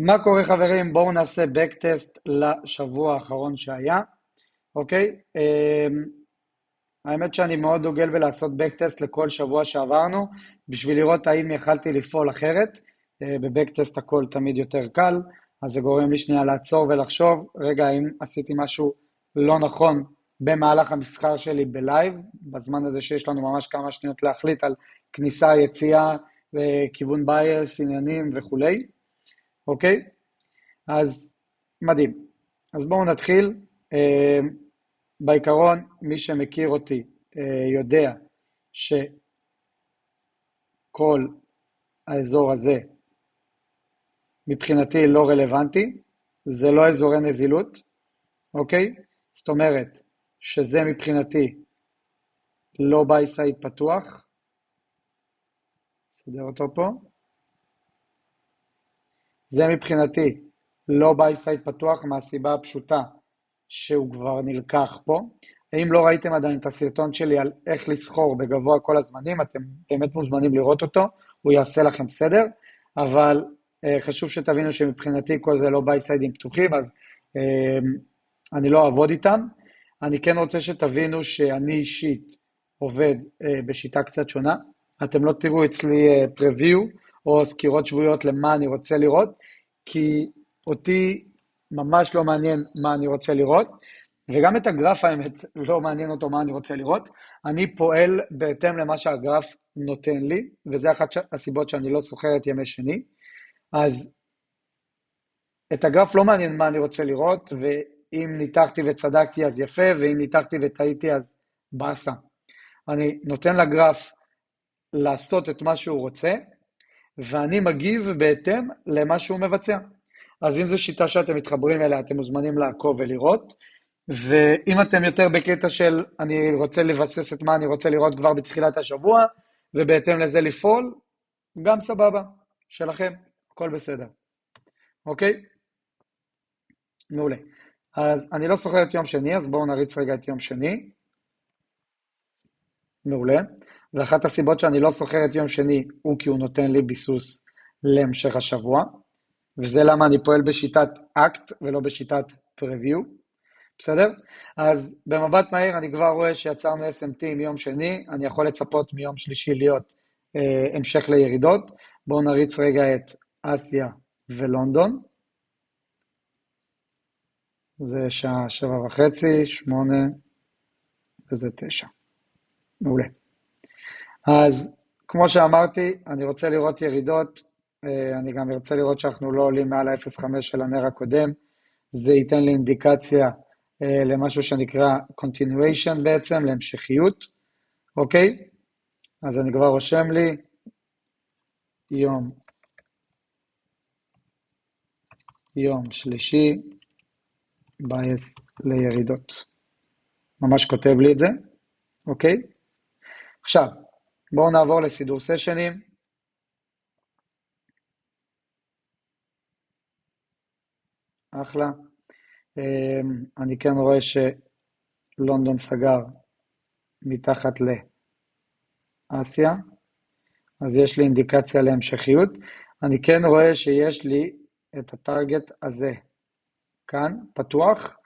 מה קורה חברים? בואו נעשה בקטסט לשבוע האחרון שהיה, אוקיי? האמת שאני מאוד דוגל בלעשות בקטסט לכל שבוע שעברנו, בשביל לראות האם יכלתי לפעול אחרת. בבקטסט הכל תמיד יותר קל, אז זה גורם לי שנייה לעצור ולחשוב, רגע, האם עשיתי משהו לא נכון במהלך המסחר שלי בלייב, בזמן הזה שיש לנו ממש כמה שניות להחליט על כניסה, יציאה, כיוון בייס, עניינים וכולי, אוקיי? אז מדהים. אז בואו נתחיל. בעיקרון, מי שמכיר אותי יודע שכל האזור הזה מבחינתי לא רלוונטי, זה לא אזורי נזילות, אוקיי? זאת אומרת שזה מבחינתי לא ביי סייד פתוח, נסדר אותו פה, זה מבחינתי לא ביי סייד פתוח מהסיבה הפשוטה שהוא כבר נלקח פה. אם לא ראיתם עדיין את הסרטון שלי על איך לסחור בגבוה כל הזמנים, אתם באמת מוזמנים לראות אותו, הוא יעשה לכם סדר, אבל חשוב שתבינו שמבחינתי כל זה לא ביי סיידים פתוחים, אז אני לא אעבוד איתם. אני כן רוצה שתבינו שאני אישית עובד בשיטה קצת שונה, אתם לא תראו אצלי פרוויו או סקירות שבועיות למה אני רוצה לראות, כי אותי ממש לא מעניין מה אני רוצה לראות, וגם את הגרף האמת לא מעניין אותו מה אני רוצה לראות, אני פועל בהתאם למה שהגרף נותן לי, וזה אחת הסיבות שאני לא סוחר את ימי שני, אז את הגרף לא מעניין מה אני רוצה לראות, ואם ניתחתי וצדקתי אז יפה, ואם ניתחתי וטעיתי אז באסה. אני נותן לגרף לעשות את מה שהוא רוצה, ואני מגיב בהתאם למה שהוא מבצע. אז אם זו שיטה שאתם מתחברים אליה, אתם מוזמנים לעקוב ולראות, ואם אתם יותר בקטע של אני רוצה לבסס את מה אני רוצה לראות כבר בתחילת השבוע, ובהתאם לזה לפעול, גם סבבה, שלכם, הכל בסדר. אוקיי? מעולה. אז אני לא סוחר את יום שני, אז בואו נריץ רגע את יום שני. מעולה. ואחת הסיבות שאני לא סוחר את יום שני, הוא כי הוא נותן לי ביסוס להמשך השבוע, וזה למה אני פועל בשיטת אקט ולא בשיטת פרוויו, בסדר? אז במבט מהיר אני כבר רואה שיצרנו SMT מיום שני, אני יכול לצפות מיום שלישי להיות המשך לירידות. בואו נריץ רגע את אסיה ולונדון, זה שעה 7:30, 8 וזה 9, מעולה. אז כמו שאמרתי, אני רוצה לראות ירידות, אני גם רוצה לראות שאנחנו לא עולים מעל ה-0.5 של הנר הקודם, זה ייתן לי אינדיקציה למשהו שנקרא continuation בעצם, להמשכיות, אוקיי? אז אני כבר רושם לי יום שלישי, בייס לירידות. ממש כותב לי את זה, אוקיי? עכשיו, בואו נעבור לסידור סשנים. אחלה. אני כן רואה שלונדון סגר מתחת לאסיה, אז יש לי אינדיקציה להמשכיות. אני כן רואה שיש לי את הטרגט הזה כאן, פתוח,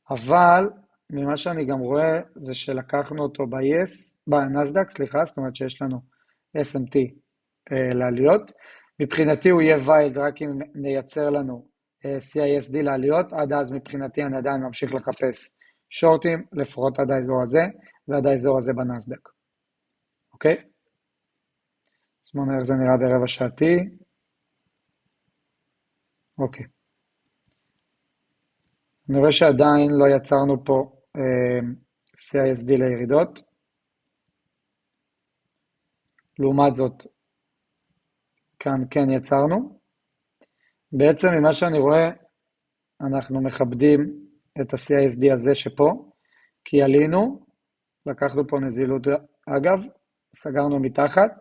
אבל ממה שאני גם רואה זה שלקחנו אותו בנסדק, זאת אומרת שיש לנו SMT לעליות. מבחינתי הוא יהיה וייד רק אם נייצר לנו CISD לעליות, עד אז מבחינתי אני עדיין ממשיך לחפש שורטים, לפחות עד האזור הזה, ועד האזור הזה בנסדק. אוקיי? אז בואו נראה איך זה נראה ברבע שעתי. אוקיי. אני רואה שעדיין לא יצרנו פה CISD לירידות. לעומת זאת, כאן כן יצרנו. בעצם ממה שאני רואה, אנחנו מכבדים את ה-CISD הזה שפה, כי עלינו, לקחנו פה נזילות, אגב, סגרנו מתחת,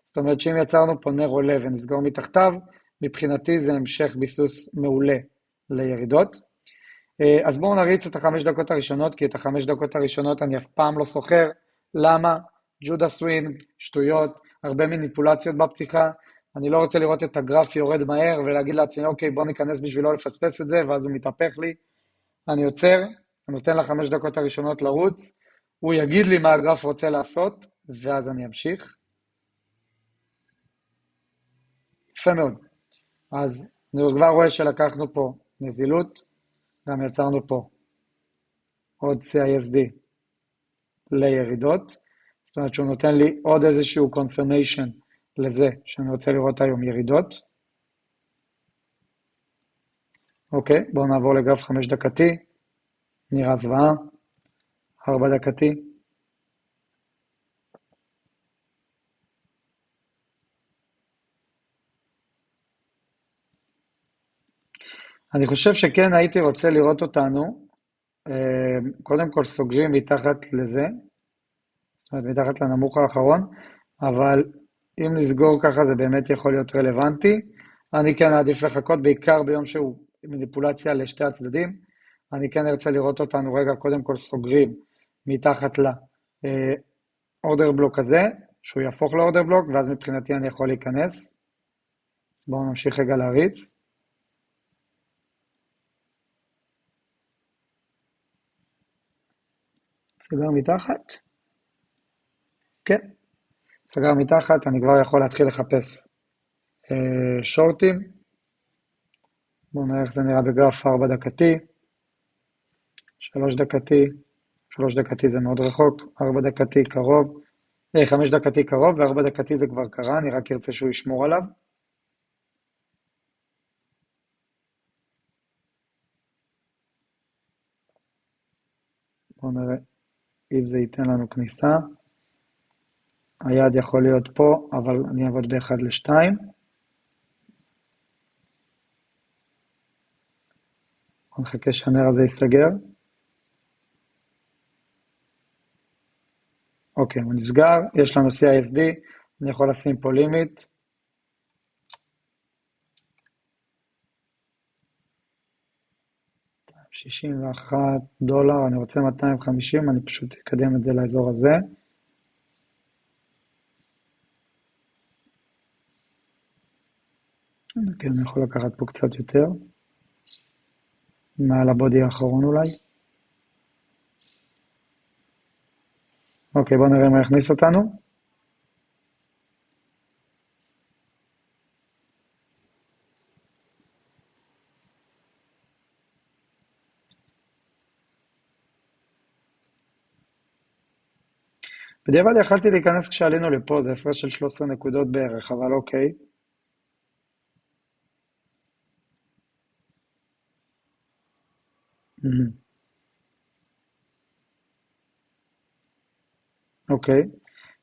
זאת אומרת שאם יצרנו פה נר עולה ונסגור מתחתיו, מבחינתי זה המשך ביסוס מעולה לירידות. אז בואו נריץ את ה5 דקות הראשונות, כי את ה5 דקות הראשונות אני אף פעם לא סוחר. למה? ג'ודה סווינג, שטויות, הרבה מניפולציות בפתיחה, אני לא רוצה לראות את הגרף יורד מהר ולהגיד לעצמי, אוקיי, בוא ניכנס בשביל לא לפספס את זה, ואז הוא מתהפך לי. אני עוצר, אני נותן ל5 דקות הראשונות לרוץ, הוא יגיד לי מה הגרף רוצה לעשות, ואז אני אמשיך. יפה מאוד. אז אני כבר רואה שלקחנו פה נזילות, גם יצרנו פה עוד CISD לירידות, זאת אומרת שהוא נותן לי עוד איזשהו confirmation לזה שאני רוצה לראות היום ירידות. אוקיי, בואו נעבור לגרף 5 דקתי, נראה זוועה, 4 דקתי. אני חושב שכן הייתי רוצה לראות אותנו, קודם כל סוגרים מתחת לזה, זאת אומרת מתחת לנמוך האחרון, אבל אם נסגור ככה זה באמת יכול להיות רלוונטי. אני כן אעדיף לחכות, בעיקר ביום שהוא מניפולציה לשתי הצדדים, אני כן ארצה לראות אותנו רגע קודם כל סוגרים מתחת לאורדר בלוק הזה, שהוא יהפוך לאורדר בלוק, ואז מבחינתי אני יכול להיכנס. אז בואו נמשיך רגע להריץ. סגר מתחת? כן, סגר מתחת, אני כבר יכול להתחיל לחפש שורטים. בואו נראה איך זה נראה בגרף 4 דקתי, 3 דקתי, 3 דקתי זה מאוד רחוק, 4 דקתי קרוב, 5 דקתי קרוב ו4 דקתי זה כבר קרה, אני רק ארצה שהוא ישמור עליו. בואו נראה אם זה ייתן לנו כניסה. היעד יכול להיות פה, אבל אני אעבוד ב1 ל-2. בואו נחכה שהנר הזה ייסגר. אוקיי, הוא נסגר, יש לנו CISD, אני יכול לשים פה לימיט. $61, אני רוצה 250, אני פשוט אקדם את זה לאזור הזה. כן, אני יכול לקחת פה קצת יותר. מעל הבודי האחרון אולי. אוקיי, בואו נראה מה יכניס אותנו. בדיעבד יכלתי להיכנס כשעלינו לפה, זה הפרש של 13 נקודות בערך, אבל אוקיי. אוקיי.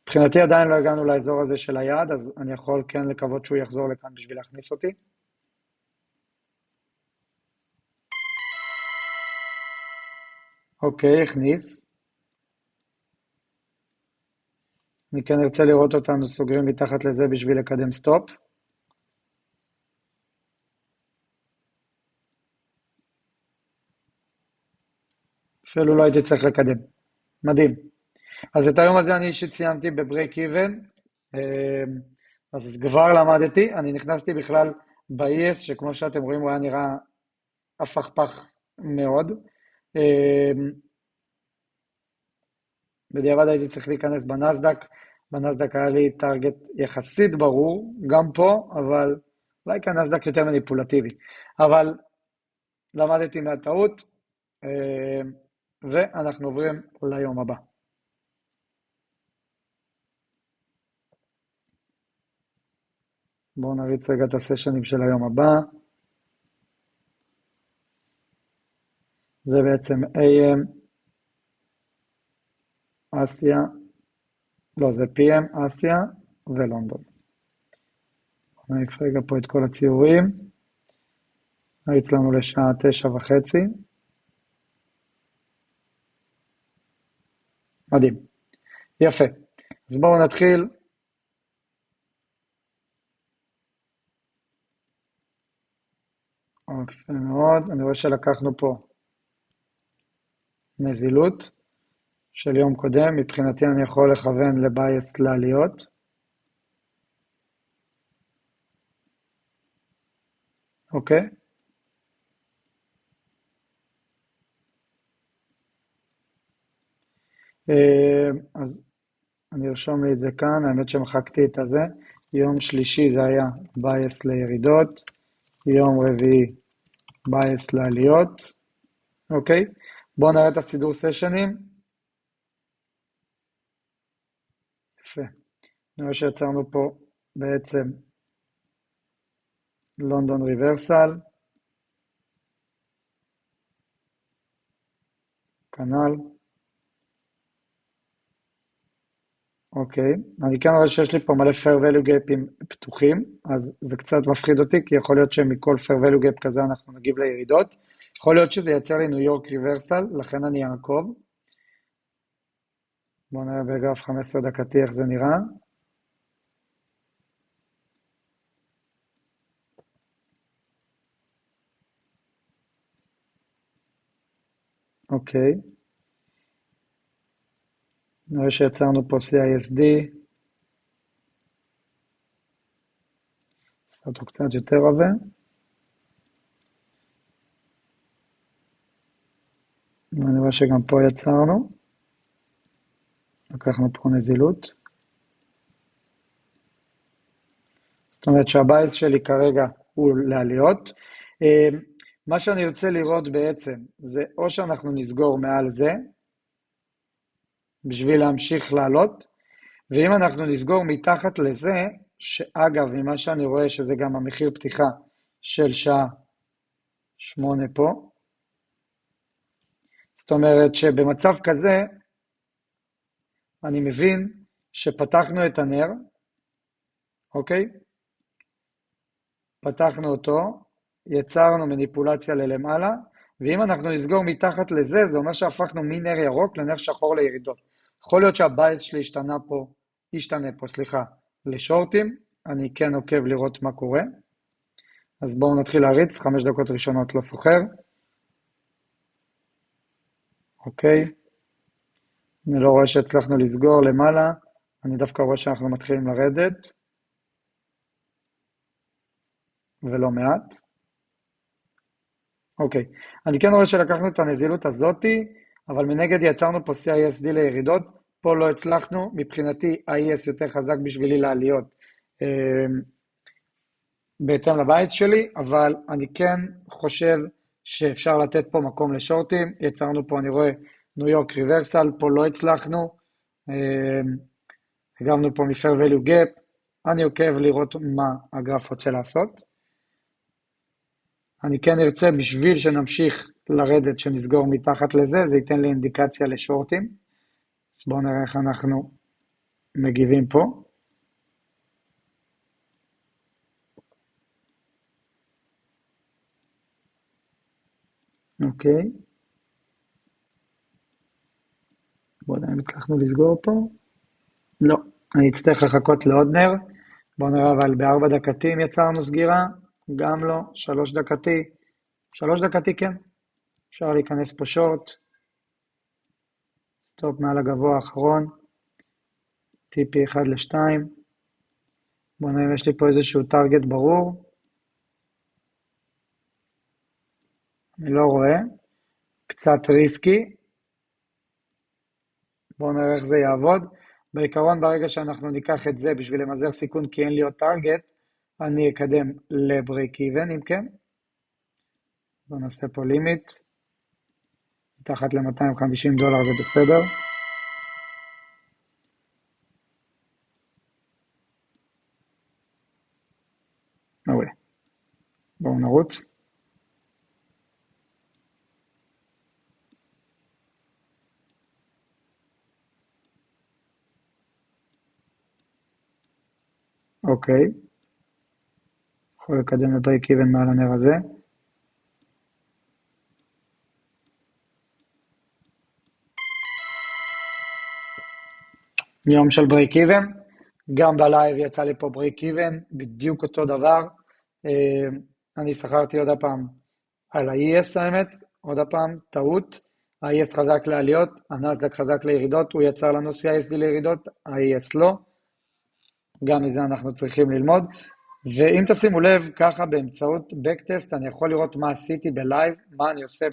מבחינתי עדיין לא הגענו לאזור הזה של היעד, אז אני יכול כן לקוות שהוא יחזור לכאן בשביל להכניס אותי. אוקיי, הכניס. אני כן ארצה לראות אותנו סוגרים מתחת לזה בשביל לקדם סטופ. אפילו לא הייתי צריך לקדם. מדהים. אז את היום הזה אני אישית סיימתי בברייק איבן, אז כבר למדתי, אני נכנסתי בכלל ב-ES, שכמו שאתם רואים הוא היה נראה הפכפך מאוד. בדיעבד הייתי צריך להיכנס בנסדק, בנסדק היה לי טרגט יחסית ברור, גם פה, אבל אולי כאן נסדק יותר מניפולטיבי, אבל למדתי מהטעות, ואנחנו עוברים ליום הבא. בואו נריץ רגע את הסשנים של היום הבא. זה בעצם AM, אסיה, לא זה PM, אסיה ולונדון. נעיף רגע פה את כל הציורים. נריץ לנו לשעה 9:30. מדהים. יפה. אז בואו נתחיל. יפה מאוד. אני רואה שלקחנו פה נזילות של יום קודם. מבחינתי אני יכול לכוון לבייס לעליות. אוקיי? אז אני ארשום לי את זה כאן, האמת שמחקתי את הזה. יום שלישי זה היה בייס לירידות, יום רביעי בייס לעליות, אוקיי? בואו נראה את הסידור סשנים. יפה. נראה שיצרנו פה בעצם לונדון ריברסל, כנ"ל. אוקיי, אני כן רואה שיש לי פה מלא fair value gapים פתוחים, אז זה קצת מפחיד אותי, כי יכול להיות שמכל fair value gap כזה אנחנו נגיב לירידות. יכול להיות שזה ייצר לי ניו יורק ריברסל, לכן אני אעקוב. בואו נראה בגרף 15 דקתי איך זה נראה. אוקיי. נראה שיצרנו פה CISD. עשה אותו קצת יותר עבה. ואני רואה שגם פה יצרנו. לקחנו פה נזילות. זאת אומרת שהבייס שלי כרגע הוא לעליות. מה שאני רוצה לראות בעצם זה או שאנחנו נסגור מעל זה, בשביל להמשיך לעלות, ואם אנחנו נסגור מתחת לזה, שאגב, ממה שאני רואה שזה גם המחיר פתיחה של שעה 8 פה, זאת אומרת שבמצב כזה, אני מבין שפתחנו את הנר, אוקיי? פתחנו אותו, יצרנו מניפולציה ללמעלה, ואם אנחנו נסגור מתחת לזה, זה אומר שהפכנו מנר ירוק לנר שחור לירידות. יכול להיות שהבייס שלי ישתנה פה, לשורטים, אני כן עוקב לראות מה קורה. אז בואו נתחיל להריץ, 5 דקות ראשונות לא סוחר. אוקיי. אני לא רואה שהצלחנו לסגור למעלה, אני דווקא רואה שאנחנו מתחילים לרדת, ולא מעט. אוקיי, אני כן רואה שלקחנו את הנזילות הזאתי, אבל מנגד יצרנו פה CISD לירידות, פה לא הצלחנו, מבחינתי ה-ES יותר חזק בשבילי לעליות, בהתאם לבייס שלי, אבל אני כן חושב שאפשר לתת פה מקום לשורטים, יצרנו פה אני רואה ניו יורק ריברסל, פה לא הצלחנו, הגבנו פה מ-fair value gap, אני עוקב לראות מה הגרף רוצה לעשות. אני כן ארצה בשביל שנמשיך לרדת, שנסגור מתחת לזה, זה ייתן לי אינדיקציה לשורטים. אז בואו נראה איך אנחנו מגיבים פה. אוקיי. בואו נראה אם הצלחנו לסגור פה. לא, אני אצטרך לחכות לעוד נר. בואו נראה אבל ב4 דקתים יצרנו סגירה. גם לא, 3 דקתי. 3 דקתי כן. אפשר להיכנס פה שורט. סטופ מעל הגבוה האחרון. TP 1 ל-2. בואו נראה אם יש לי פה איזשהו טרגט ברור. אני לא רואה. קצת ריסקי. בואו נראה איך זה יעבוד. בעיקרון ברגע שאנחנו ניקח את זה בשביל למזער סיכון כי אין לי עוד טרגט, אני אקדם לבריק איבן אם כן. בואו נעשה פה לימיט. מתחת ל-$250 זה בסדר. מעולה. בואו נרוץ. אוקיי. יכול לקדם לבריק איבן מעל הנר הזה. יום של בריק איבן. גם בלייב יצא לי פה בריק איבן. בדיוק אותו דבר. אני שכרתי עוד הפעם על ה-ES האמת. עוד הפעם, טעות. ה-ES חזק לעליות, הנאסד"ק חזק לירידות, הוא יצר לנו CISD לירידות, ה-ES לא. גם מזה אנחנו צריכים ללמוד. ואם תשימו לב, ככה באמצעות בקטסט, אני יכול לראות מה עשיתי בלייב, מה אני עושה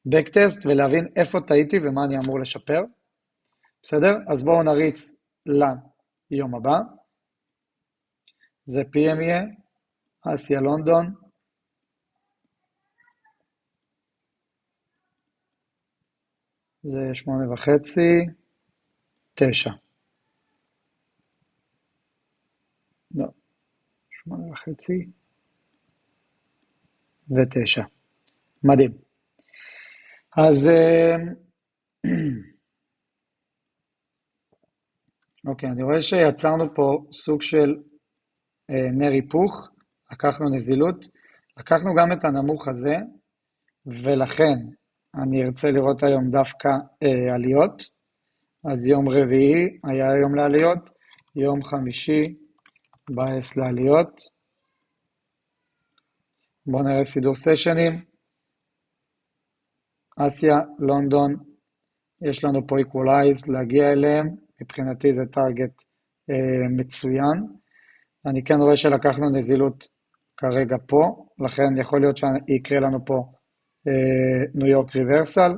בבקטסט, ולהבין איפה טעיתי ומה אני אמור לשפר. בסדר? אז בואו נריץ ליום הבא. זה PM יהיה, אסיה לונדון. זה 8:30, 9. לא, 8:30 ו9. מדהים. אז אוקיי, אני רואה שיצרנו פה סוג של נר היפוך, לקחנו נזילות, לקחנו גם את הנמוך הזה, ולכן אני ארצה לראות היום דווקא עליות. אז יום רביעי היה יום לעליות, יום חמישי בייס לעליות. בואו נראה סידור סשנים. אסיה, לונדון, יש לנו פה equalize להגיע אליהם, מבחינתי זה טארגט מצוין. אני כן רואה שלקחנו נזילות כרגע פה, לכן יכול להיות שיקרה לנו פה ניו יורק ריברסל.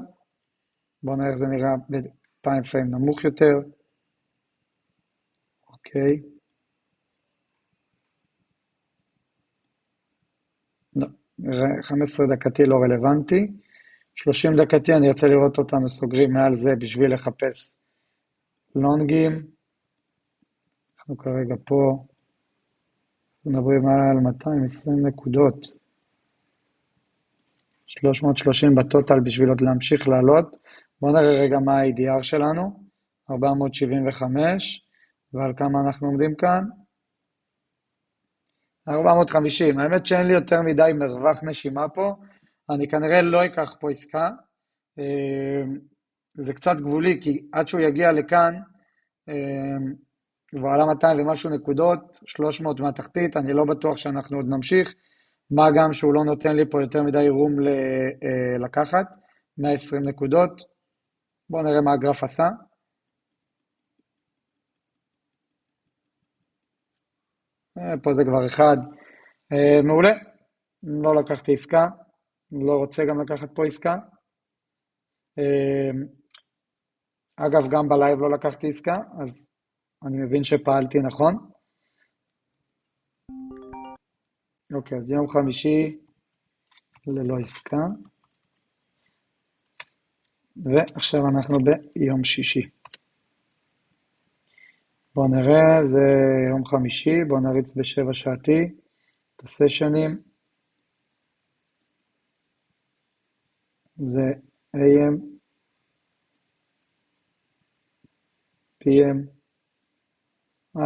בואו נראה איך זה נראה בטיים פריים נמוך יותר. אוקיי. לא, 15 דקתי לא רלוונטי. 30 דקתי אני ארצה לראות אותנו סוגרים מעל זה בשביל לחפש לונגים. אנחנו כרגע פה מדברים על 220 נקודות. 330 בטוטל בשביל עוד להמשיך לעלות. בואו נראה רגע מה ה-ADR שלנו. 475, ועל כמה אנחנו עומדים כאן? 450. האמת שאין לי יותר מדי מרווח נשימה פה. אני כנראה לא אקח פה עסקה. זה קצת גבולי, כי עד שהוא יגיע לכאן, כבר עלה 200 ומשהו נקודות, 300 מהתחתית, אני לא בטוח שאנחנו עוד נמשיך, מה גם שהוא לא נותן לי פה יותר מדי רום לקחת, 120 נקודות, בואו נראה מה הגרף עשה. פה זה כבר אחד, מעולה, לא לקחתי עסקה, לא רוצה גם לקחת פה עסקה. אגב, גם בלייב לא לקחתי עסקה, אז אני מבין שפעלתי נכון. אוקיי, אז יום חמישי ללא עסקה. ועכשיו אנחנו ביום שישי. בואו נראה, זה יום חמישי, בואו נריץ ב7 שעתי, את הסשנים. זה AM, PM,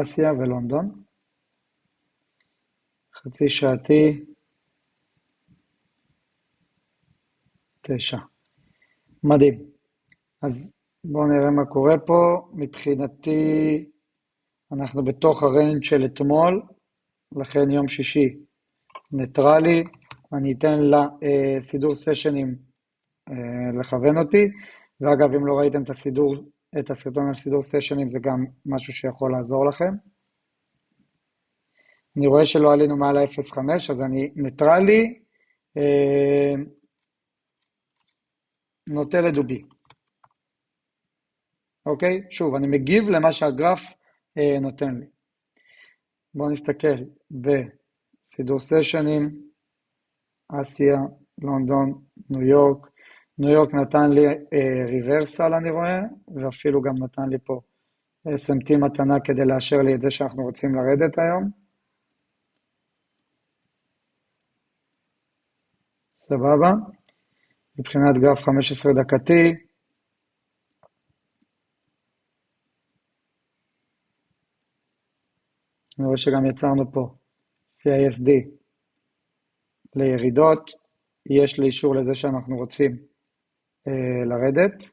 אסיה ולונדון. חצי שעתי, 9. מדהים. אז בואו נראה מה קורה פה. מבחינתי, אנחנו בתוך הריינג' של אתמול, לכן יום שישי ניטרלי. אני אתן לסידור סשנים לכוון אותי, ואגב, אם לא ראיתם את הסרטון על סידור סשנים, זה גם משהו שיכול לעזור לכם. אני רואה שלא עלינו מעל ה-0.5, אז אני ניטרלי, נוטה לדובי. אוקיי? שוב, אני מגיב למה שהגרף נותן לי. בואו נסתכל בסידור סשנים, אסיה, לונדון, ניו יורק. ניו יורק נתן לי ריברסל אני רואה, ואפילו גם נתן לי פה SMT מתנה כדי לאשר לי את זה שאנחנו רוצים לרדת היום. סבבה. מבחינת גרף 15 דקתי, אני רואה שגם יצרנו פה CISD לירידות, יש לי אישור לזה שאנחנו רוצים לרדת.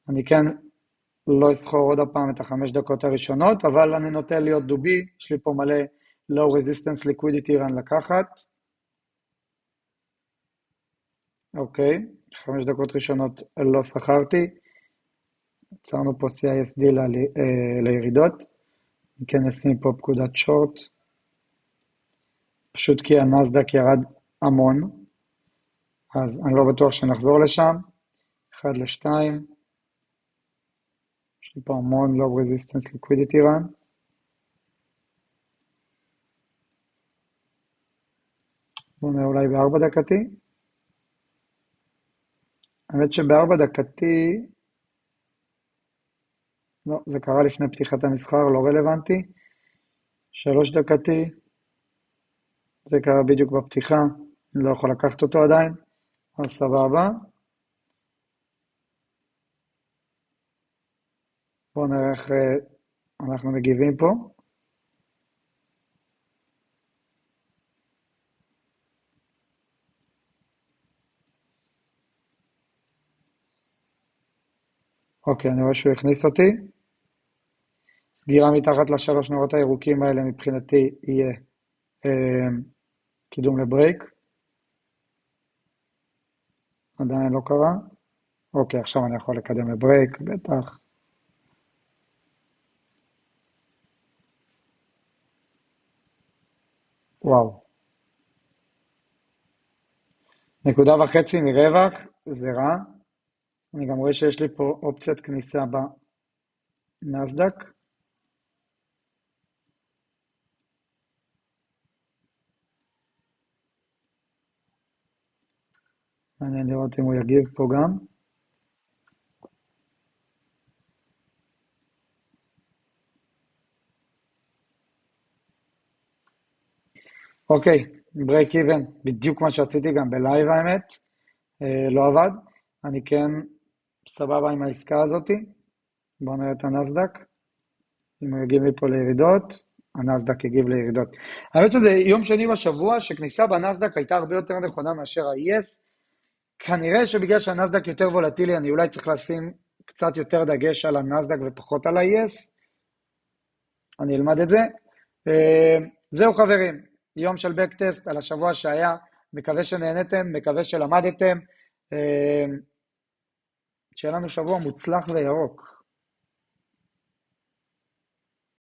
אני כן לא אסחור עוד הפעם את ה5 דקות הראשונות, אבל אני נוטה להיות דובי, יש לי פה מלא low resistance liquidity run לקחת. אוקיי, 5 דקות ראשונות לא סחרתי. יצרנו פה CISD לירידות, כן נשים פה פקודת שורט, פשוט כי הנסדק ירד המון, אז אני לא בטוח שנחזור לשם, 1 ל-2, יש לי פה המון low resistance liquidity run, בואו נראה אולי ב4 דקתי, האמת שב4 דקתי, לא, זה קרה לפני פתיחת המסחר, לא רלוונטי, 3 דקתי, זה קרה בדיוק בפתיחה, אני לא יכול לקחת אותו עדיין, אז סבבה. בואו נראה איך אנחנו מגיבים פה. אוקיי, אני רואה שהוא הכניס אותי. סגירה מתחת לשלוש נורות הירוקים האלה מבחינתי יהיה קידום לברייק. עדיין לא קרה. אוקיי, עכשיו אני יכול לקדם לברייק, בטח. וואו. 1.5 מרווח, זה רע. אני גם רואה שיש לי פה אופציית כניסה בנסדק. מעניין לראות אם הוא יגיב פה גם. אוקיי, ברייק איבן, בדיוק מה שעשיתי גם בלייב האמת, לא עבד. אני כן סבבה עם העסקה הזאת. בואו נראה את הנסדק. אם הוא יגיב לי פה לירידות, הנסדק יגיב לירידות. האמת שזה יום שני בשבוע שכניסה בנסדק הייתה הרבה יותר נכונה מאשר ה-ES. כנראה שבגלל שהנסדק יותר וולטילי, אני אולי צריך לשים קצת יותר דגש על הנסדק ופחות על ה-ES. אני אלמד את זה. זהו חברים, יום של בקטסט על השבוע שהיה. מקווה שנהנתם, מקווה שלמדתם. שיהיה לנו שבוע מוצלח וירוק.